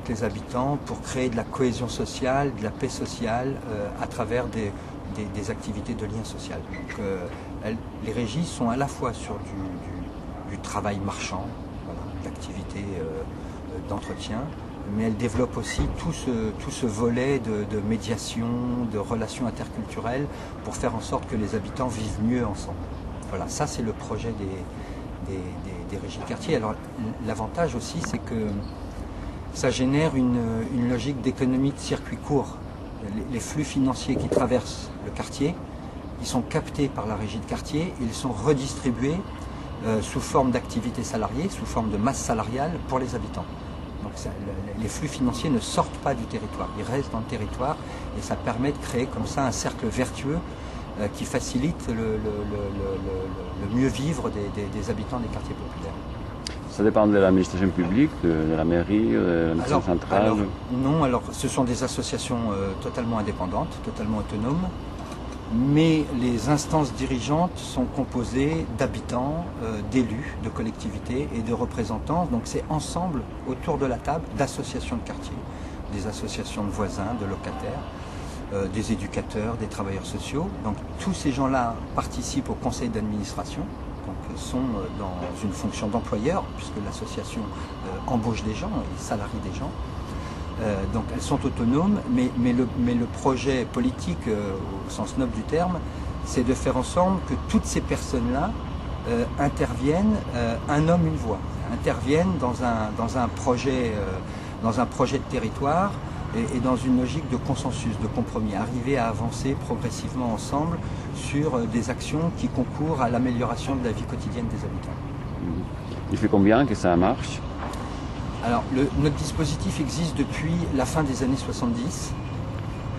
les habitants pour créer de la cohésion sociale, de la paix sociale à travers des activités de lien social. Donc, les régies sont à la fois sur du travail marchand, voilà, d'activités d'entretien, mais elles développent aussi tout ce volet de médiation, de relations interculturelles pour faire en sorte que les habitants vivent mieux ensemble. Voilà, ça c'est le projet des régies de quartier. Alors l'avantage aussi, c'est que ça génère une logique d'économie de circuit court. Les flux financiers qui traversent le quartier, ils sont captés par la régie de quartier et ils sont redistribués sous forme d'activités salariées, sous forme de masse salariale pour les habitants. Donc les flux financiers ne sortent pas du territoire, ils restent dans le territoire et ça permet de créer comme ça un cercle vertueux qui facilite le mieux vivre des habitants des quartiers populaires. Ça dépend de l'administration publique, de la mairie, de l'administration centrale? Non, alors ce sont des associations totalement indépendantes, totalement autonomes, mais les instances dirigeantes sont composées d'habitants, d'élus, de collectivités et de représentants. Donc c'est ensemble, autour de la table, d'associations de quartier, des associations de voisins, de locataires, des éducateurs, des travailleurs sociaux. Donc tous ces gens-là participent au conseil d'administration, donc sont dans une fonction d'employeur, puisque l'association embauche des gens et salarie des gens. Donc elles sont autonomes, mais le projet politique, au sens noble du terme, c'est de faire ensemble que toutes ces personnes-là interviennent, un homme, une voix, interviennent dans un projet de territoire et dans une logique de consensus, de compromis, arriver à avancer progressivement ensemble sur des actions qui concourent à l'amélioration de la vie quotidienne des habitants. Il fait combien que ça marche? Alors, notre dispositif existe depuis la fin des années 70.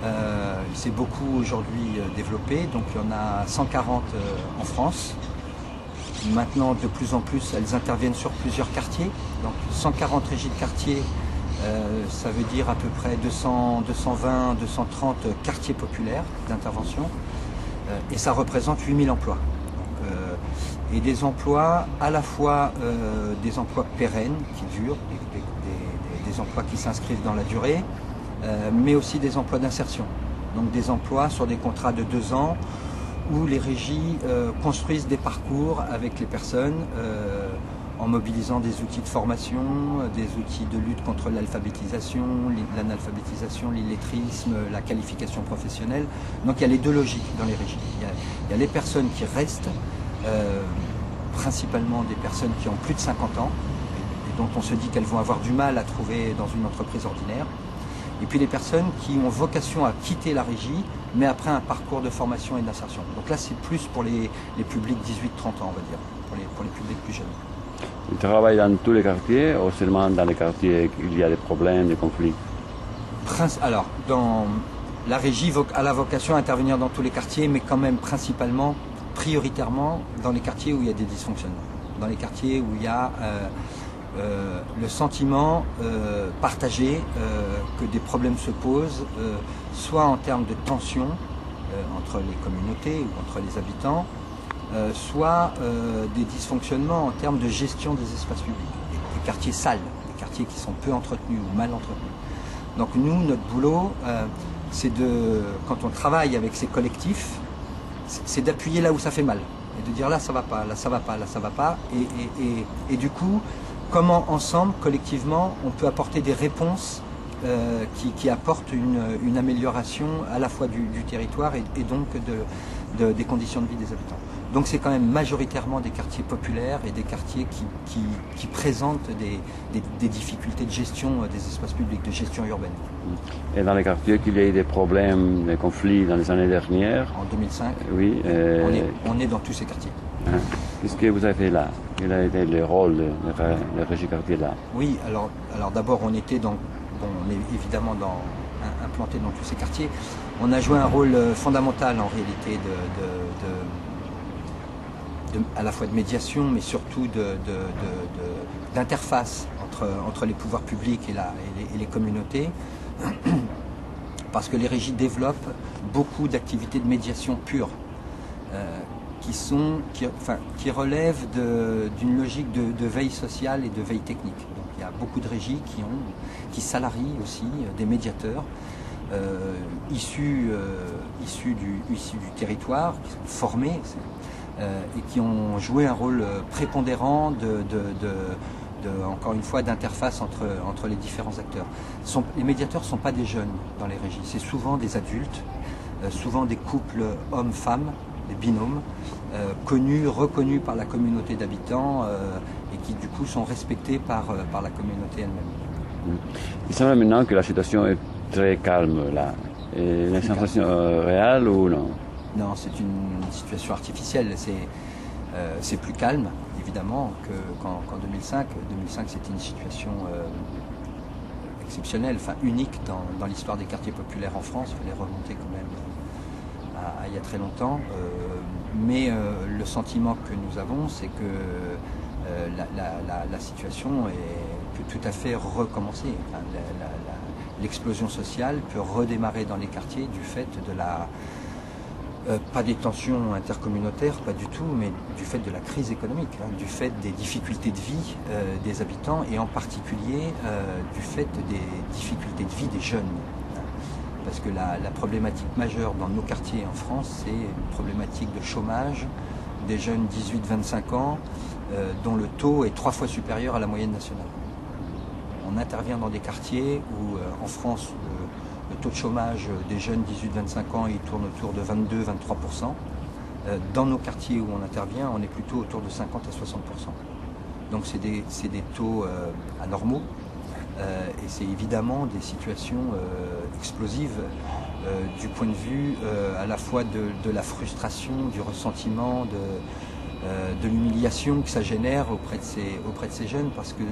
Il s'est beaucoup aujourd'hui développé, donc il y en a 140 en France. Maintenant, de plus en plus, elles interviennent sur plusieurs quartiers. Donc 140 régies de quartier, ça veut dire à peu près 200, 220, 230 quartiers populaires d'intervention. Et ça représente 8000 emplois. Et des emplois à la fois des emplois pérennes qui durent, des emplois qui s'inscrivent dans la durée, mais aussi des emplois d'insertion. Donc des emplois sur des contrats de 2 ans où les régies construisent des parcours avec les personnes en mobilisant des outils de formation, des outils de lutte contre l'alphabétisation, l'analphabétisation, l'illettrisme, la qualification professionnelle. Donc il y a les deux logiques dans les régies. Il y a les personnes qui restent, principalement des personnes qui ont plus de 50 ans et dont on se dit qu'elles vont avoir du mal à trouver dans une entreprise ordinaire. Et puis les personnes qui ont vocation à quitter la régie, mais après un parcours de formation et d'insertion. Donc là, c'est plus pour les publics 18-30 ans, on va dire, pour les publics plus jeunes. Ils travaillent dans tous les quartiers ou seulement dans les quartiers où il y a des problèmes, des conflits? Alors, la régie a la vocation à intervenir dans tous les quartiers, mais quand même principalement, prioritairement, dans les quartiers où il y a des dysfonctionnements. Dans les quartiers où il y a le sentiment partagé que des problèmes se posent, soit en termes de tension entre les communautés ou entre les habitants, soit des dysfonctionnements en termes de gestion des espaces publics, des quartiers sales, des quartiers qui sont peu entretenus ou mal entretenus. Donc nous, notre boulot, c'est quand on travaille avec ces collectifs, c'est d'appuyer là où ça fait mal, et de dire là ça va pas, là ça va pas, là ça va pas, et du coup, comment ensemble, collectivement, on peut apporter des réponses qui apportent une amélioration à la fois du territoire et donc des conditions de vie des habitants. Donc c'est quand même majoritairement des quartiers populaires et des quartiers qui présentent des difficultés de gestion des espaces publics, de gestion urbaine. Et dans les quartiers qu'il y a eu des problèmes, des conflits dans les années dernières? En 2005, oui, on est dans tous ces quartiers. Qu'est-ce que vous avez fait là? Quel a été le rôle de la régie quartier là? Oui, alors d'abord on était on est évidemment implanté dans tous ces quartiers. On a joué un rôle fondamental en réalité à la fois de médiation, mais surtout d'interface entre les pouvoirs publics et les communautés, parce que les régies développent beaucoup d'activités de médiation pure, qui relèvent d'une logique de veille sociale et de veille technique. Donc il y a a beaucoup de régies qui salarient aussi des médiateurs issus du territoire, qui sont formés et qui ont joué un rôle prépondérant encore une fois d'interface entre les différents acteurs. Les médiateurs ne sont pas des jeunes dans les régies, c'est souvent des adultes, souvent des couples hommes-femmes, des binômes, connus, reconnus par la communauté d'habitants et qui du coup sont respectés par la communauté elle-même. Il semble maintenant que la situation est très calme là. Et une sensation réelle ou non? Non, c'est une situation artificielle. C'est plus calme, évidemment, qu'en 2005. 2005, c'était une situation exceptionnelle, enfin unique dans l'histoire des quartiers populaires en France. Il fallait remonter quand même à il y a très longtemps. Mais le sentiment que nous avons, c'est que la situation peut tout à fait recommencer. Enfin, l'explosion sociale peut redémarrer dans les quartiers du fait de pas des tensions intercommunautaires, pas du tout, mais du fait de la crise économique, du fait des difficultés de vie des habitants et en particulier du fait des difficultés de vie des jeunes. Parce que la problématique majeure dans nos quartiers en France, c'est une problématique de chômage des jeunes 18-25 ans dont le taux est 3 fois supérieur à la moyenne nationale. On intervient dans des quartiers où en France le taux de chômage des jeunes 18-25 ans il tourne autour de 22-23%. Dans nos quartiers où on intervient, on est plutôt autour de 50 à 60%. Donc c'est des taux anormaux et c'est évidemment des situations explosives du point de vue à la fois de la frustration, du ressentiment, de l'humiliation que ça génère auprès de ces jeunes, parce que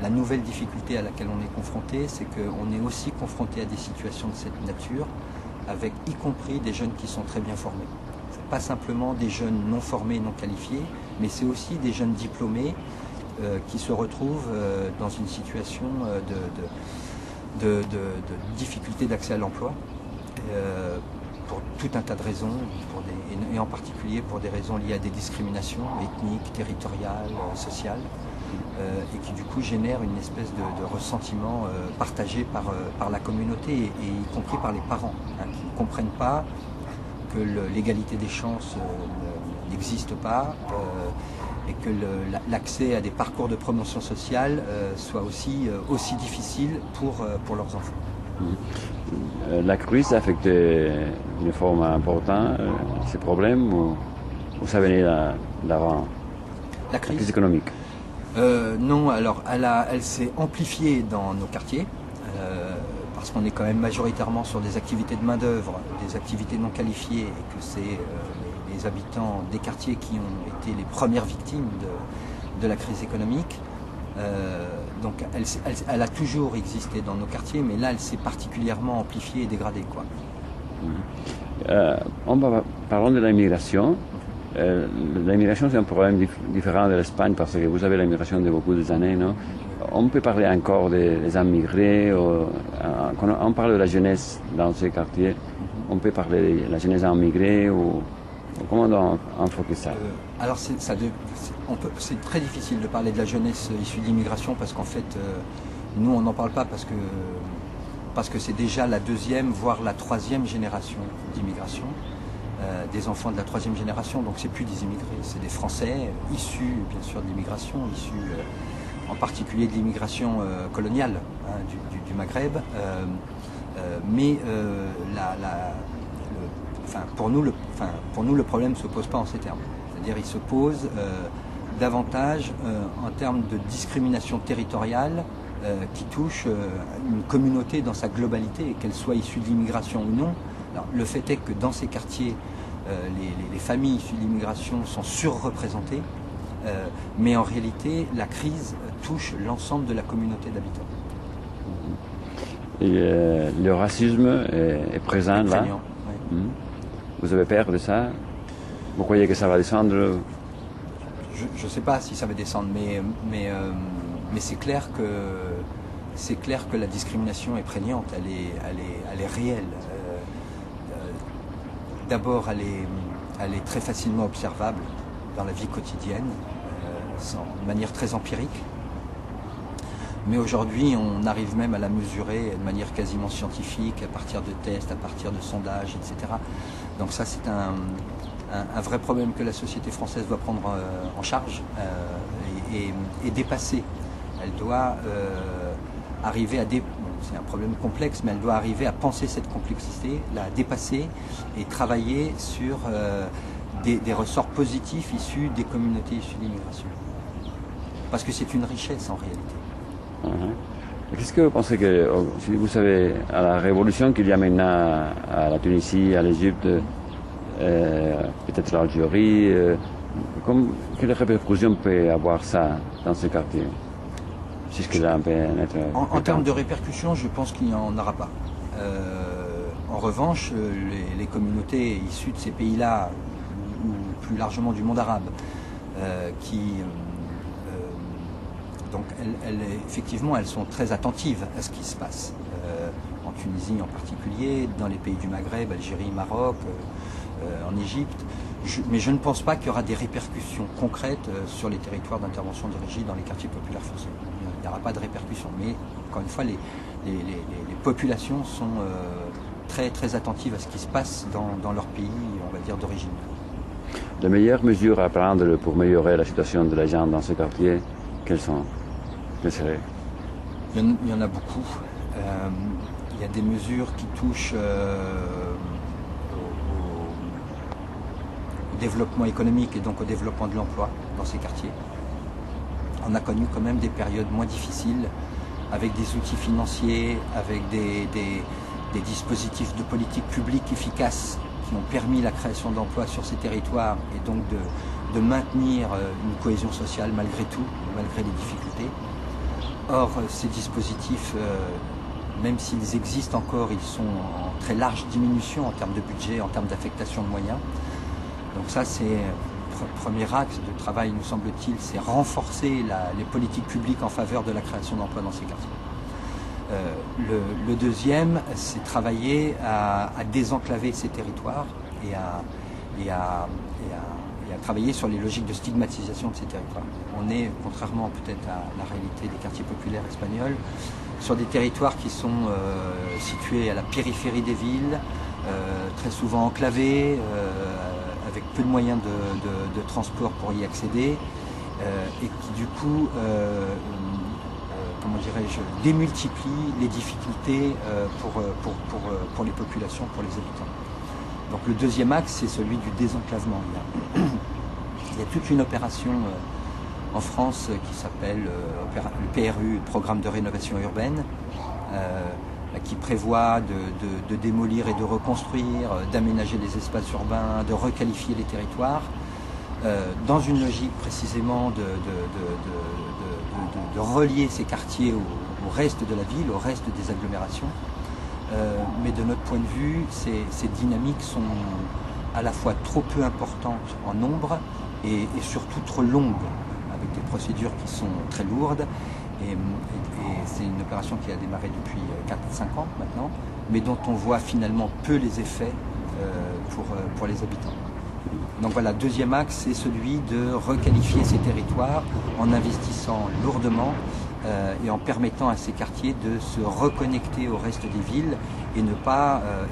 la nouvelle difficulté à laquelle on est confronté, c'est qu'on est aussi confronté à des situations de cette nature, avec y compris des jeunes qui sont très bien formés. Ce n'est pas simplement des jeunes non formés, non qualifiés, mais c'est aussi des jeunes diplômés qui se retrouvent dans une situation de difficulté d'accès à l'emploi, pour tout un tas de raisons, et en particulier pour des raisons liées à des discriminations ethniques, territoriales, sociales. Et qui du coup génère une espèce de ressentiment partagé par la communauté et y compris par les parents, qui ne comprennent pas que l'égalité des chances n'existe pas et que l'accès à des parcours de promotion sociale soit aussi difficile pour leurs enfants. La crise a affecté d'une forme importante ces problèmes ou ça venait d'avant? La crise économique? Non, alors elle s'est amplifiée dans nos quartiers, parce qu'on est quand même majoritairement sur des activités de main-d'œuvre, des activités non qualifiées, et que c'est les habitants des quartiers qui ont été les premières victimes de la crise économique. Donc elle a toujours existé dans nos quartiers, mais là elle s'est particulièrement amplifiée et dégradée, quoi. Parlons de l'immigration. L'immigration, c'est un problème différent de l'Espagne parce que vous avez l'immigration de beaucoup d'années, non? On peut parler encore des immigrés, quand on parle de la jeunesse dans ces quartiers, on peut parler de la jeunesse immigrée ou comment on enfoque ça? Alors c'est très difficile de parler de la jeunesse issue de l'immigration parce qu'en fait, nous on n'en parle pas parce que c'est déjà la deuxième, voire la troisième génération d'immigration. Des enfants de la troisième génération, donc c'est plus des immigrés, c'est des Français issus bien sûr de l'immigration, issus en particulier de l'immigration coloniale du Maghreb, mais pour nous le problème ne se pose pas en ces termes, c'est-à-dire il se pose davantage en termes de discrimination territoriale qui touche une communauté dans sa globalité, qu'elle soit issue de l'immigration ou non. Alors, le fait est que dans ces quartiers, les familles issues de l'immigration sont surreprésentées, mais en réalité, la crise touche l'ensemble de la communauté d'habitants. Et le racisme est présent là. Oui. Vous avez peur de ça? Vous croyez que ça va descendre? Je ne sais pas si ça va descendre, mais c'est clair que la discrimination est prégnante, elle est réelle. D'abord, elle est très facilement observable dans la vie quotidienne, de manière très empirique. Mais aujourd'hui, on arrive même à la mesurer de manière quasiment scientifique, à partir de tests, à partir de sondages, etc. Donc ça, c'est un vrai problème que la société française doit prendre en charge et dépasser. Elle doit arriver à c'est un problème complexe, mais elle doit arriver à penser cette complexité, la dépasser et travailler sur des ressorts positifs issus des communautés issues d'immigration. Parce que c'est une richesse en réalité. Qu'est-ce que vous pensez que, si vous savez, à la révolution qu'il y a maintenant à la Tunisie, à l'Égypte, peut-être l'Algérie, quelle répercussion peut avoir ça dans ce quartier? En termes de répercussions, je pense qu'il n'y en aura pas. En revanche, les communautés issues de ces pays-là, ou plus largement du monde arabe, donc effectivement, elles sont très attentives à ce qui se passe. En Tunisie en particulier, dans les pays du Maghreb, Algérie, Maroc, en Égypte. Mais je ne pense pas qu'il y aura des répercussions concrètes sur les territoires d'intervention de régie dans les quartiers populaires français. Il n'y aura pas de répercussions. Mais encore une fois, les populations sont très, très attentives à ce qui se passe dans leur pays, on va dire, d'origine. Les meilleures mesures à prendre pour améliorer la situation de la gens dans ce quartier, quelles sont? Quelles seraient? Il y en a beaucoup. Il y a des mesures qui touchent au développement économique et donc au développement de l'emploi dans ces quartiers. On a connu quand même des périodes moins difficiles avec des outils financiers, avec des dispositifs de politique publique efficaces qui ont permis la création d'emplois sur ces territoires et donc de maintenir une cohésion sociale malgré tout, malgré les difficultés. Or, ces dispositifs, même s'ils existent encore, ils sont en très large diminution en termes de budget, en termes d'affectation de moyens. Donc ça, c'est le premier axe de travail, nous semble-t-il, c'est renforcer les politiques publiques en faveur de la création d'emplois dans ces quartiers. Le deuxième, c'est travailler à désenclaver ces territoires et à travailler sur les logiques de stigmatisation de ces territoires. On est, contrairement peut-être à la réalité des quartiers populaires espagnols, sur des territoires qui sont situés à la périphérie des villes, très souvent enclavés, avec peu de moyens de transport pour y accéder, et qui du coup, comment dirais-je, démultiplie les difficultés pour les populations, pour les habitants. Donc le deuxième axe, c'est celui du désenclavement. Il y a toute une opération en France qui s'appelle le PRU, Programme de rénovation urbaine, qui prévoit de démolir et de reconstruire, d'aménager les espaces urbains, de requalifier les territoires, dans une logique précisément de relier ces quartiers au reste de la ville, au reste des agglomérations. Mais de notre point de vue, ces dynamiques sont à la fois trop peu importantes en nombre et surtout trop longues, avec des procédures qui sont très lourdes. Et c'est une opération qui a démarré depuis 4-5 ans maintenant, mais dont on voit finalement peu les effets pour les habitants. Donc voilà, deuxième axe, c'est celui de requalifier ces territoires en investissant lourdement et en permettant à ces quartiers de se reconnecter au reste des villes et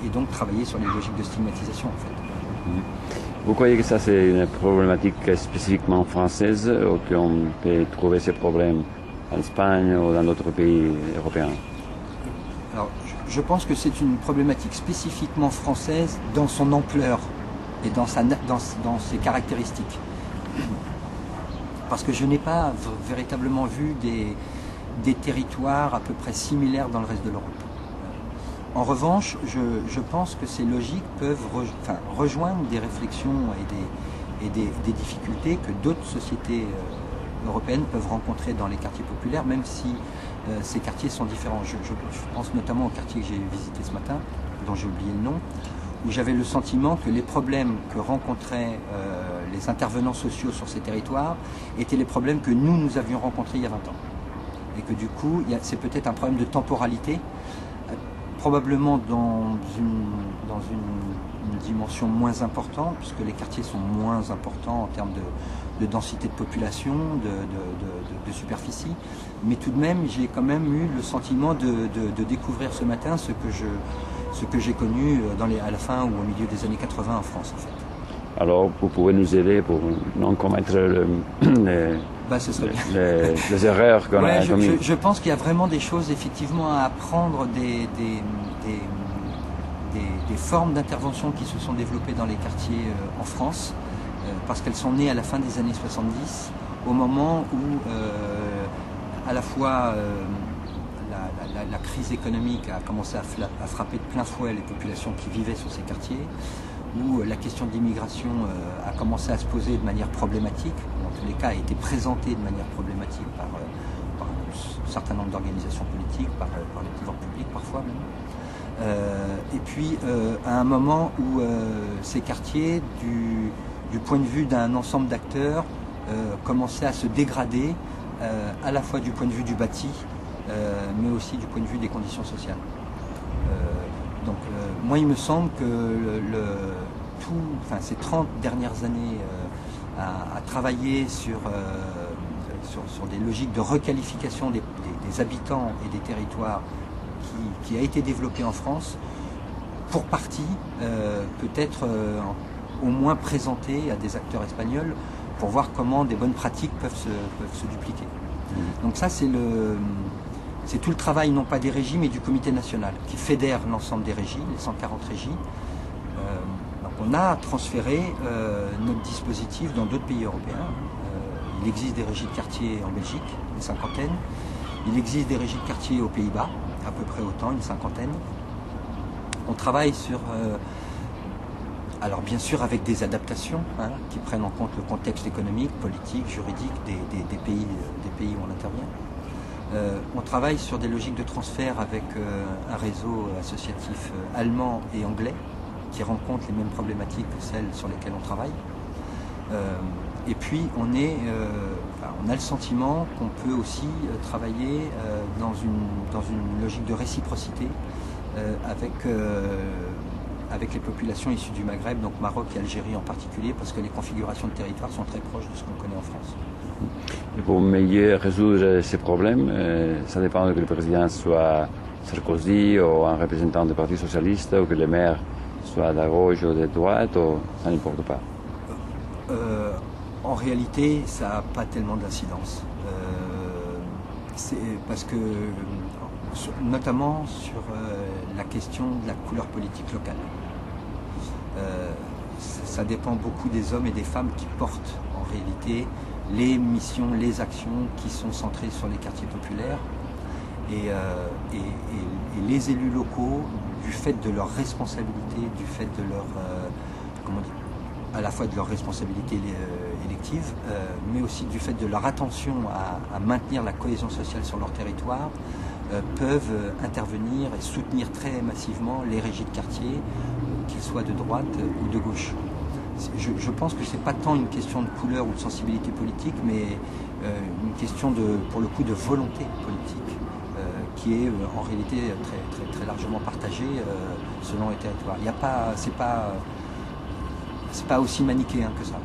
et donc travailler sur les logiques de stigmatisation en fait. Vous croyez que ça c'est une problématique spécifiquement française ou qu'on peut trouver ces problèmes en Espagne ou dans d'autres pays européens? Alors, je pense que c'est une problématique spécifiquement française dans son ampleur et dans ses caractéristiques. Parce que je n'ai pas véritablement vu des territoires à peu près similaires dans le reste de l'Europe. En revanche, je pense que ces logiques peuvent rejoindre des réflexions et des difficultés que d'autres sociétés européennes peuvent rencontrer dans les quartiers populaires, même si ces quartiers sont différents. Je pense notamment au quartier que j'ai visité ce matin, dont j'ai oublié le nom, où j'avais le sentiment que les problèmes que rencontraient les intervenants sociaux sur ces territoires étaient les problèmes que nous avions rencontrés il y a 20 ans. Et que du coup, c'est peut-être un problème de temporalité. probablement dans une dimension moins importante, puisque les quartiers sont moins importants en termes de densité de population, de superficie. Mais tout de même, j'ai quand même eu le sentiment de découvrir ce matin ce que j'ai connu à la fin ou au milieu des années 80 en France, en fait. Alors, vous pouvez nous aider pour non commettre les erreurs qu'on a commises. Je pense qu'il y a vraiment des choses effectivement à apprendre, des formes d'intervention qui se sont développées dans les quartiers en France, parce qu'elles sont nées à la fin des années 70, au moment où à la fois la crise économique a commencé à frapper de plein fouet les populations qui vivaient sur ces quartiers, où la question de l'immigration a commencé à se poser de manière problématique, ou en tous les cas a été présentée de manière problématique par un certain nombre d'organisations politiques, par les pouvoirs publics parfois même. Et puis à un moment où ces quartiers, du point de vue d'un ensemble d'acteurs, commençaient à se dégrader, à la fois du point de vue du bâti, mais aussi du point de vue des conditions sociales. Donc moi il me semble que ces 30 dernières années à travailler sur des logiques de requalification des habitants et des territoires qui a été développé en France, pour partie peut-être au moins présenté à des acteurs espagnols pour voir comment des bonnes pratiques peuvent se dupliquer. Donc ça c'est tout le travail, non pas des régies, mais du comité national, qui fédère l'ensemble des régies, les 140 régies. Donc on a transféré notre dispositif dans d'autres pays européens. Il existe des régies de quartier en Belgique, une cinquantaine. Il existe des régies de quartier aux Pays-Bas, à peu près autant, une cinquantaine. On travaille sur... alors bien sûr avec des adaptations qui prennent en compte le contexte économique, politique, juridique des pays où on intervient. On travaille sur des logiques de transfert avec un réseau associatif allemand et anglais qui rencontrent les mêmes problématiques que celles sur lesquelles on travaille. Et puis on a le sentiment qu'on peut aussi travailler dans une logique de réciprocité avec les populations issues du Maghreb, donc Maroc et Algérie en particulier, parce que les configurations de territoire sont très proches de ce qu'on connaît en France. Et pour mieux résoudre ces problèmes, ça dépend que le président soit Sarkozy ou un représentant du Parti socialiste, ou que le maire soit de gauche ou de droite, ou ça n'importe pas. En réalité, ça n'a pas tellement d'incidence. Parce que, notamment sur la question de la couleur politique locale. Ça dépend beaucoup des hommes et des femmes qui portent en réalité les missions, les actions qui sont centrées sur les quartiers populaires. Et les élus locaux, du fait de leur responsabilité, du fait de leur, à la fois de leur responsabilité élective, mais aussi du fait de leur attention à maintenir la cohésion sociale sur leur territoire, peuvent intervenir et soutenir très massivement les régies de quartier, qu'ils soient de droite ou de gauche. Je pense que ce n'est pas tant une question de couleur ou de sensibilité politique, mais une question pour le coup de volonté politique, qui est en réalité très largement partagée selon les territoires. C'est pas aussi manichéen que ça.